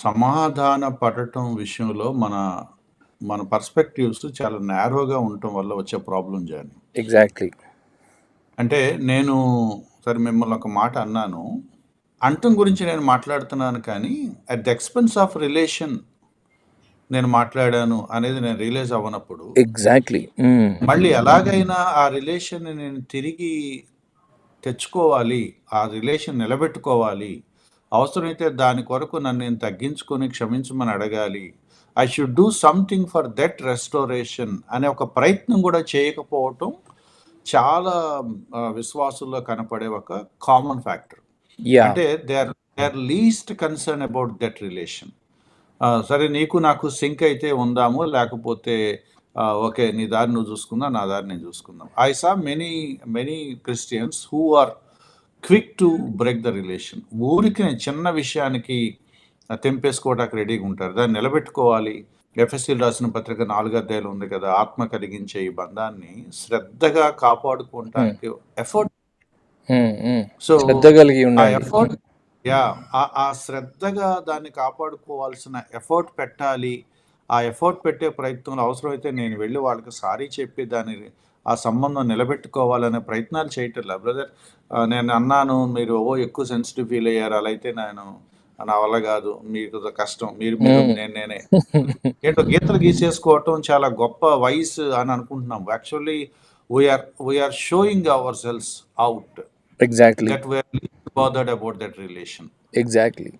సమాధాన పడటం విషయంలో మన మన పర్స్పెక్టివ్స్ చాలా నేరోగా ఉండటం వల్ల వచ్చే ప్రాబ్లమ్ జాని. ఎగ్జాక్ట్‌లీ. అంటే నేను సరే మిమ్మల్ని ఒక మాట అన్నాను. అంటం గురించి నేను మాట్లాడుతున్నాను కానీ, at the expense of relation నేను మాట్లాడాను అనేది నేను రియలైజ్ అవ్వనప్పుడు ఎగ్జాక్ట్‌లీ. మళ్ళీ ఎలాగైనా ఆ రిలేషన్‌ని నేను తిరిగి తెచ్చుకోవాలి. ఆ రిలేషన్ నిలబెట్టుకోవాలి. అవసరమైతే దాని కొరకు నన్ను నేను తగ్గించుకొని క్షమించమని అడగాలి. I should do something for that restoration అనే ఒక ప్రయత్నం కూడా చేయకపోవటం చాలా విశ్వాసుల్లో కనపడే ఒక కామన్ ఫ్యాక్టర్. యాహ్! అంటే they are least concern about that relation. సరే నీకు నాకు సింక్ అయితే ఉందాము. లేకపోతే ఓకే. నీ దారి నువ్వు చూసుకుందాం. నా దారి నేను చూసుకుందాం. I saw many Christians who are quick to break the relation. ఊరికే చిన్న విషయానికి తెంపేసుకోవడానికి రెడీగా ఉంటారు. దాన్ని నిలబెట్టుకోవాలి. ఎఫెసీయులు రాసిన పత్రిక 4 అధ్యాయాలు ఉంది కదా! ఆత్మ కలిగించే ఈ బంధాన్ని శ్రద్ధగా కాపాడుకోవటానికి ఎఫర్ట్. సో, శ్రద్ధ కలిగి ఆ ఉండండి. ఎఫర్ట్ ఆ శ్రద్ధగా దాన్ని కాపాడుకోవాల్సిన ఎఫర్ట్ పెట్టాలి. ఆ ఎఫర్ట్ పెట్టే ప్రయత్నంలో అవసరమైతే నేను వెళ్ళి వాళ్ళకి సారీ చెప్పి దాన్ని ఆ సంబంధం నిలబెట్టుకోవాలనే ప్రయత్నాలు చేయటంలా. బ్రదర్ నేను అన్నాను మీరు ఎక్కువ సెన్సిటివ్ ఫీల్ అయ్యారు. అలా అయితే నా వల్ల కాదు. మీకు కష్టం. మీరు నేనే. ఏంటో గీతలు గీసేసుకోవటం చాలా గొప్ప వయసు అని అనుకుంటున్నాం. Actually we're showing our selves out exactly. That we're bothered about that relation. Exactly.